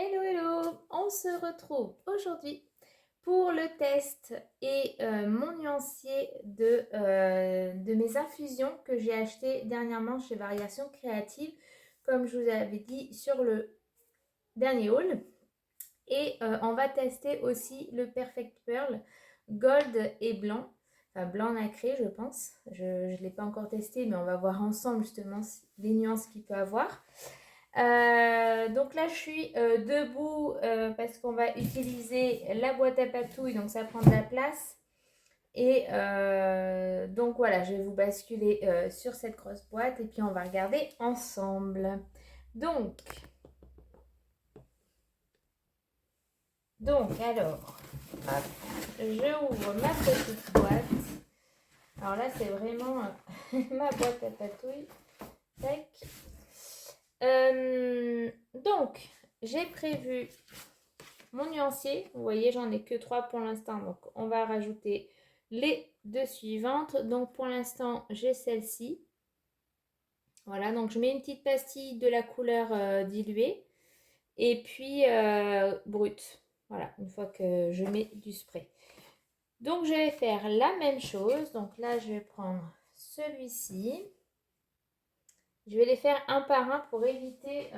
Hello, hello! On se retrouve aujourd'hui pour le test et mon nuancier de mes infusions que j'ai acheté dernièrement chez Variations Créatives, comme je vous avais dit sur le dernier haul. Et on va tester aussi le Perfect Pearl Gold et blanc, enfin blanc nacré je pense. Je ne l'ai pas encore testé, mais on va voir ensemble justement les nuances qu'il peut avoir. Donc là je suis debout parce qu'on va utiliser la boîte à patouille, donc ça prend de la place. Et donc voilà, je vais vous basculer sur cette grosse boîte et puis on va regarder ensemble. Donc alors, hop, je ouvre ma petite boîte. Alors là c'est vraiment ma boîte à patouille. Tac. Donc, j'ai prévu mon nuancier. Vous voyez, j'en ai que 3 pour l'instant. Donc, on va rajouter les 2 suivantes. Donc, pour l'instant, j'ai celle-ci. Voilà, donc je mets une petite pastille de la couleur diluée. Et puis, brute. Voilà, une fois que je mets du spray. Donc, je vais faire la même chose. Donc là, je vais prendre celui-ci. Je vais les faire un par un pour éviter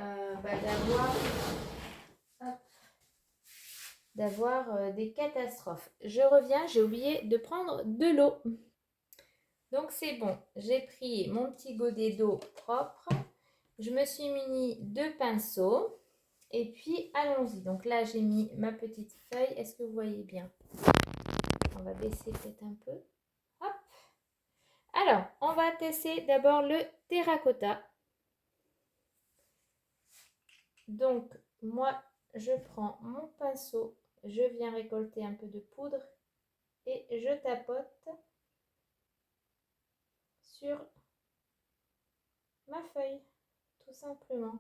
d'avoir des catastrophes. Je reviens, j'ai oublié de prendre de l'eau. Donc c'est bon, j'ai pris mon petit godet d'eau propre. Je me suis muni de pinceaux. Et puis allons-y. Donc là j'ai mis ma petite feuille. Est-ce que vous voyez bien? On va baisser peut-être un peu. Hop. Alors, on va tester d'abord le terracotta. Donc moi je prends mon pinceau. Je viens récolter un peu de poudre. Et je tapote sur ma feuille, tout simplement.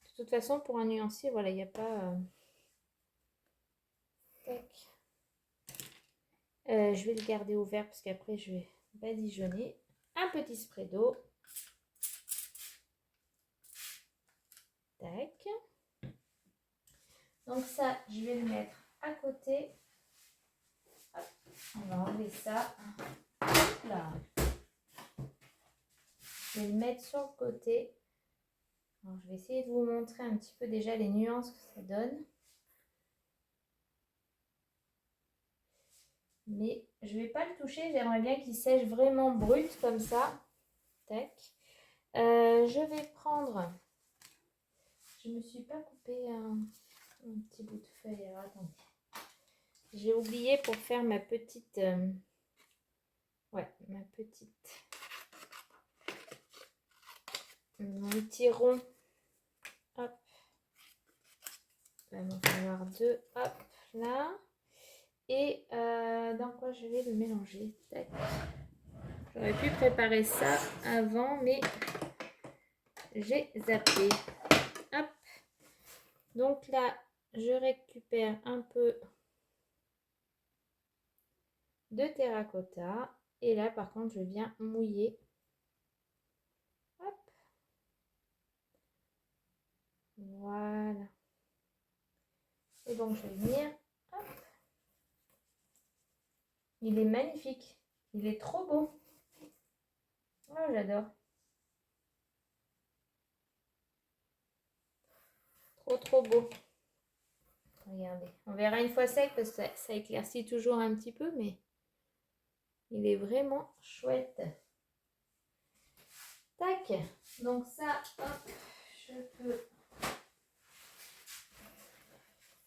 De toute façon, pour un nuancier, voilà, il n'y a pas... Tac. Je vais le garder ouvert parce qu'après, je vais badigeonner. Un petit spray d'eau. Tac. Donc ça, je vais le mettre à côté. Hop. On va enlever ça. Hop là. Je vais le mettre sur le côté. Alors, je vais essayer de vous montrer un petit peu déjà les nuances que ça donne. Mais je ne vais pas le toucher, j'aimerais bien qu'il sèche vraiment brut comme ça. Tac. Je vais prendre... Je ne me suis pas coupé un petit bout de feuille. Alors attendez. J'ai oublié pour faire ma petite... ouais, ma petite... Mon petit rond. Hop. Il va m'en falloir 2. Hop, là. Et dans quoi je vais le mélanger. Tac. J'aurais pu préparer ça avant, mais j'ai zappé. Hop. Donc là, je récupère un peu de terracotta. Et là, par contre, je viens mouiller. Hop. Voilà. Et donc, je vais venir. Hop. Il est magnifique. Il est trop beau. Oh, j'adore. Trop, trop beau. Regardez. On verra une fois sec parce que ça éclaircit toujours un petit peu, mais il est vraiment chouette. Tac. Donc ça, hop, je peux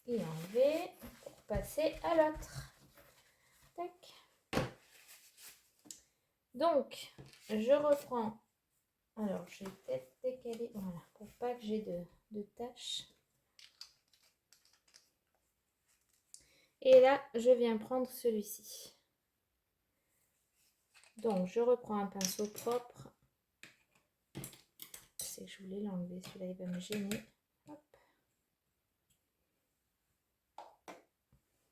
y enlever pour passer à l'autre. Tac. Donc, je reprends. Alors, je vais peut-être décaler, voilà, pour pas que j'ai de taches. Et là, je viens prendre celui-ci. Donc, je reprends un pinceau propre. C'est que je voulais l'enlever, celui-là, il va me gêner. Hop.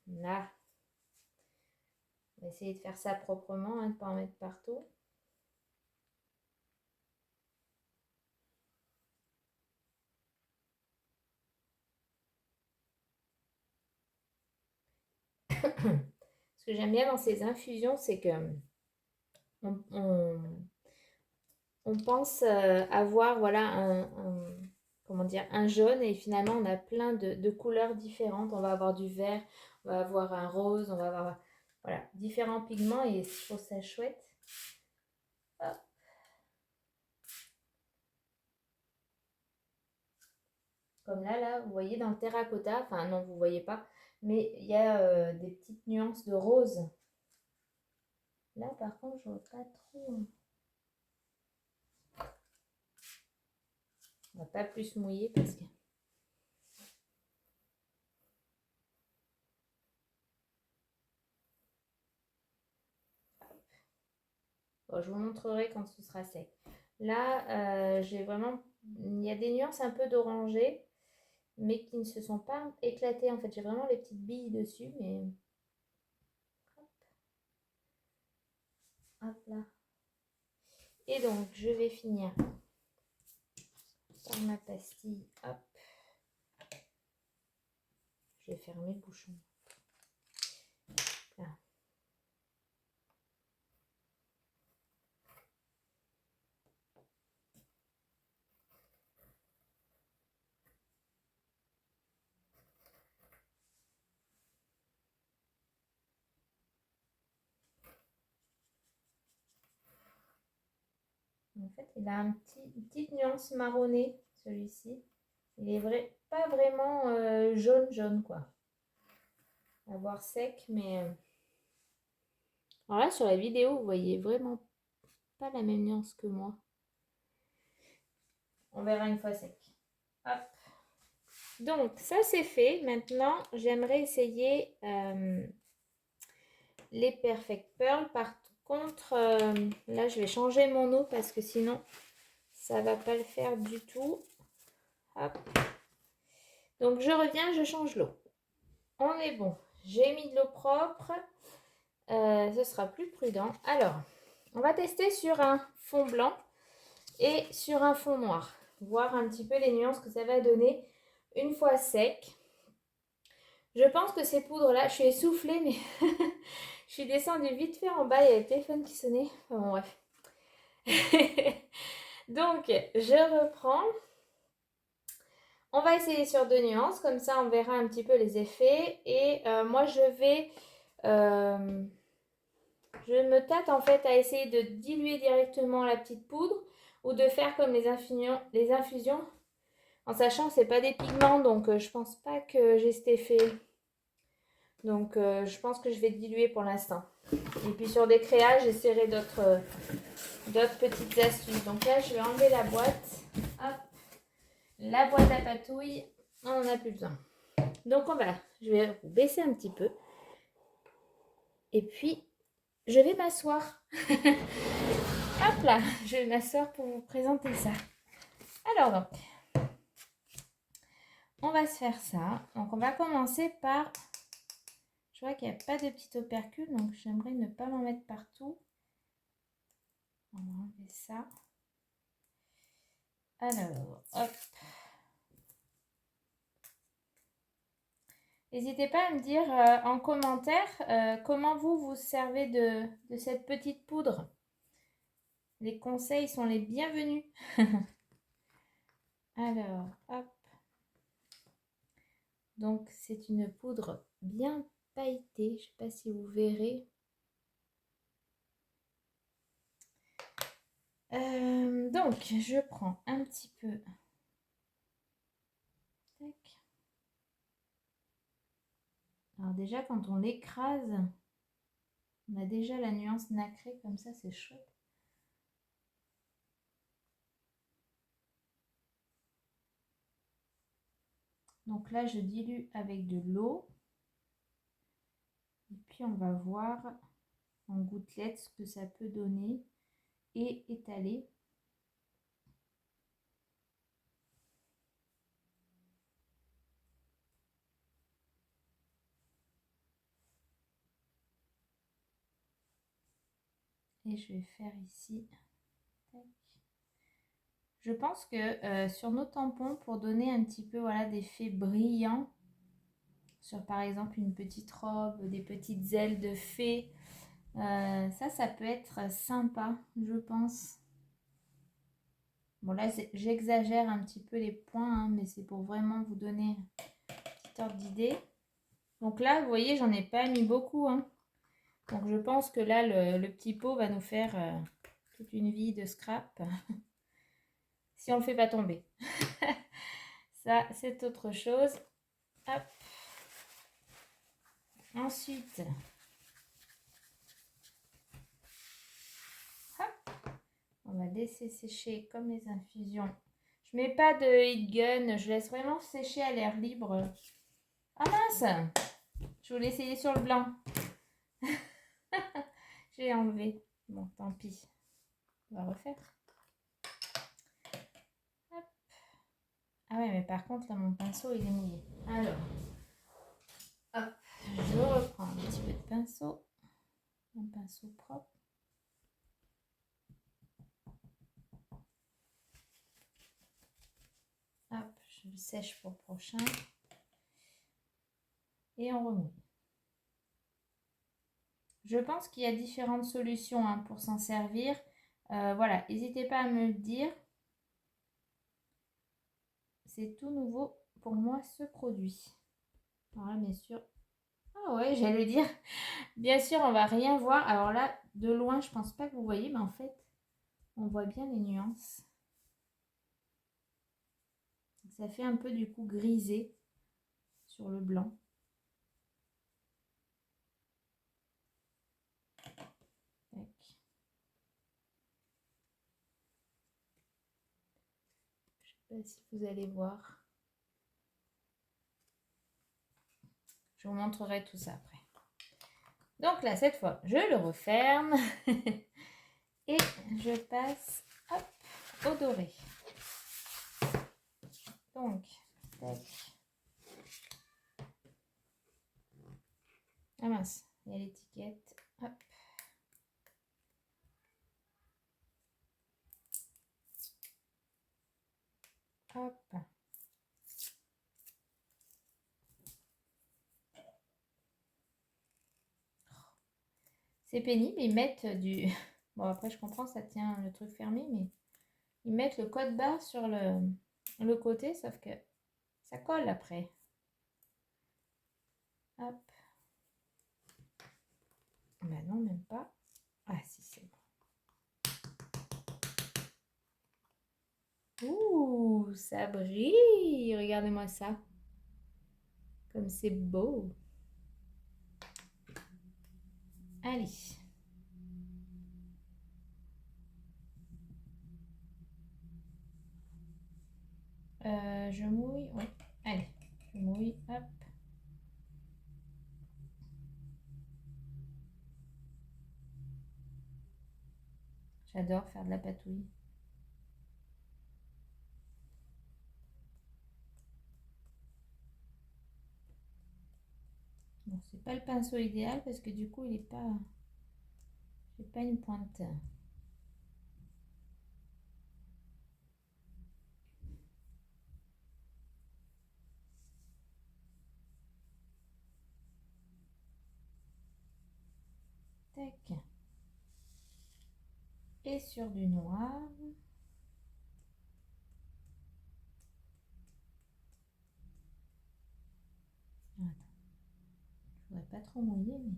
Là. On va essayer de faire ça proprement, hein, de ne pas en mettre partout. Ce que j'aime bien dans ces infusions, c'est que on, on- on pense avoir voilà comment dire, un jaune et finalement on a plein de couleurs différentes. On va avoir du vert, on va avoir un rose, on va avoir voilà, différents pigments et je trouve ça chouette. Hop. Comme là, vous voyez dans le terracotta, enfin non, vous voyez pas, mais il y a des petites nuances de rose. Là, par contre, je vois pas trop. On va pas plus mouiller parce que... Bon, je vous montrerai quand ce sera sec. Là, j'ai vraiment... Il y a des nuances un peu d'orangé, mais qui ne se sont pas éclatées. En fait, j'ai vraiment les petites billes dessus, mais... Hop là. Et donc, je vais finir par ma pastille. Hop. Je vais fermer le bouchon. Là. En fait, il a une petite nuance marronnée, celui-ci. Il est pas vraiment jaune, quoi. À voir sec, mais... Alors là, sur la vidéo, vous voyez vraiment pas la même nuance que moi. On verra une fois sec. Hop. Donc, ça c'est fait. Maintenant, j'aimerais essayer les Perfect Pearl. Par contre, là, je vais changer mon eau parce que sinon, ça va pas le faire du tout. Hop. Donc, je reviens, je change l'eau. On est bon. J'ai mis de l'eau propre. Ce sera plus prudent. Alors, on va tester sur un fond blanc et sur un fond noir. Voir un petit peu les nuances que ça va donner une fois sec. Je pense que ces poudres-là, je suis essoufflée, mais je suis descendue vite fait en bas, il y a le téléphone qui sonnait. Enfin bon, bref. Donc, je reprends. On va essayer sur 2 nuances, comme ça on verra un petit peu les effets. Et moi, je me tâte en fait à essayer de diluer directement la petite poudre ou de faire comme les infusions en sachant que ce n'est pas des pigments, donc je pense pas que j'ai cet effet. Donc je pense que je vais diluer pour l'instant. Et puis sur des créas, j'essaierai d'autres petites astuces. Donc là, je vais enlever la boîte. Hop. La boîte à patouille, on n'en a plus besoin. Donc je vais vous baisser un petit peu. Et puis, je vais m'asseoir. Hop là, je vais m'asseoir pour vous présenter ça. Alors donc, on va se faire ça. Donc on va commencer par... Je vois qu'il n'y a pas de petit opercule, donc j'aimerais ne pas m'en mettre partout. On va enlever ça. Alors, hop. N'hésitez pas à me dire en commentaire comment vous servez de cette petite poudre. Les conseils sont les bienvenus. Alors, hop. Donc, c'est une poudre bien pailletée. Je ne sais pas si vous verrez. Donc, je prends un petit peu. Tac. Alors déjà, quand on l'écrase, on a déjà la nuance nacrée. Comme ça, c'est chouette. Donc là, je dilue avec de l'eau. Et puis, on va voir en gouttelettes ce que ça peut donner et étaler. Et je vais faire ici. Tac. Je pense que sur nos tampons, pour donner un petit peu voilà, d'effet brillant, sur par exemple une petite robe, des petites ailes de fée. Ça peut être sympa, je pense. Bon là, j'exagère un petit peu les points, hein, mais c'est pour vraiment vous donner une petite ordre d'idée. Donc là, vous voyez, j'en ai pas mis beaucoup, hein. Donc je pense que là, le petit pot va nous faire toute une vie de scrap. Si on ne le fait pas tomber. Ça, c'est autre chose. Hop. Ensuite, hop, on va laisser sécher comme les infusions. Je mets pas de heat gun, je laisse vraiment sécher à l'air libre. Ah mince! Je voulais essayer sur le blanc. J'ai enlevé. Bon, tant pis. On va refaire. Hop. Ah ouais, mais par contre, là, mon pinceau, il est mouillé. Alors, hop, je reprends un petit peu de pinceau. Un pinceau propre. Hop, je le sèche pour le prochain. Et on remouille. Je pense qu'il y a différentes solutions hein, pour s'en servir. Voilà, n'hésitez pas à me le dire. C'est tout nouveau pour moi ce produit. Alors là, bien sûr. Ah ouais, j'allais dire. Bien sûr, on va rien voir. Alors là, de loin, je pense pas que vous voyez, mais en fait, on voit bien les nuances. Ça fait un peu du coup grisé sur le blanc. Tac. Je sais pas si vous allez voir. Je vous montrerai tout ça après. Donc là, cette fois, je le referme. Et je passe hop, au doré. Donc, tac. Ah mince, il y a l'étiquette. Hop. Hop. C'est pénible, ils mettent du... Bon, après, je comprends, ça tient le truc fermé, mais ils mettent le code barre sur le côté, sauf que ça colle après. Hop. Ben non, même pas. Ah, si, c'est bon. Ouh, ça brille. Regardez-moi ça. Comme c'est beau. Allez. Je mouille. Oui. Allez. Je mouille. Hop. J'adore faire de la patouille. Bon, c'est pas le pinceau idéal parce que du coup, il est pas... J'ai pas une pointe. Tac. Et sur du noir. Attends. Je voudrais pas trop mouiller, mais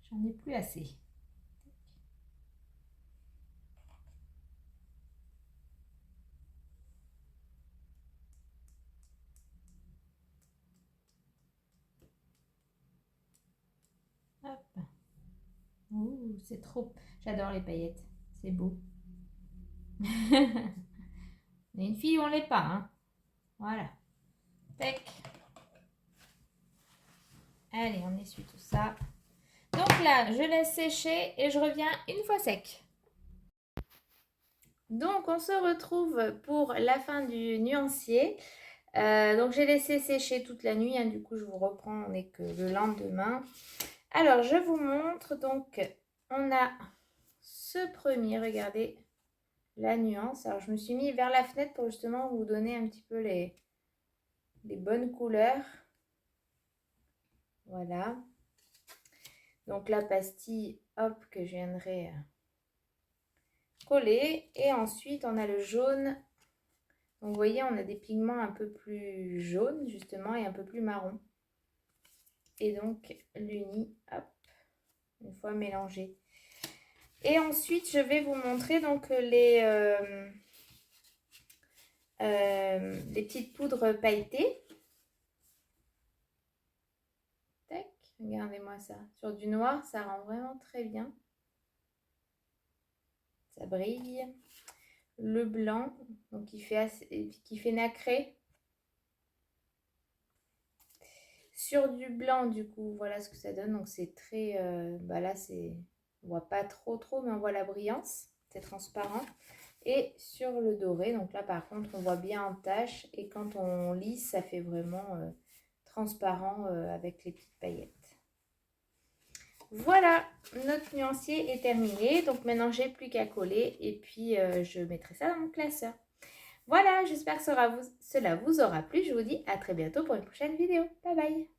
j'en ai plus assez. Hop. Ouh, c'est trop. J'adore les paillettes. C'est beau. On est une fille ou on l'est pas, hein. Voilà. Tac. Allez, on essuie tout ça. Donc là, je laisse sécher et je reviens une fois sec. Donc, on se retrouve pour la fin du nuancier. Donc, j'ai laissé sécher toute la nuit. Hein, du coup, je vous reprends, on n'est que le lendemain. Alors, je vous montre. Donc, on a ce premier, regardez la nuance. Alors, je me suis mis vers la fenêtre pour justement vous donner un petit peu les bonnes couleurs. Voilà. Donc la pastille, hop, que je viendrai coller. Et ensuite, on a le jaune. Donc vous voyez, on a des pigments un peu plus jaunes, justement, et un peu plus marron. Et donc, l'uni, hop, une fois mélangé. Et ensuite, je vais vous montrer donc les petites poudres pailletées. Tac, regardez-moi ça. Sur du noir, ça rend vraiment très bien. Ça brille. Le blanc, donc qui fait nacré. Sur du blanc, du coup, voilà ce que ça donne. Donc c'est très, là c'est, on voit pas trop, mais on voit la brillance. C'est transparent. Et sur le doré, donc là par contre, on voit bien en tache. Et quand on lisse, ça fait vraiment transparent avec les petites paillettes. Voilà, notre nuancier est terminé. Donc maintenant, j'ai plus qu'à coller et puis je mettrai ça dans mon classeur. Voilà, j'espère que cela vous aura plu. Je vous dis à très bientôt pour une prochaine vidéo. Bye bye!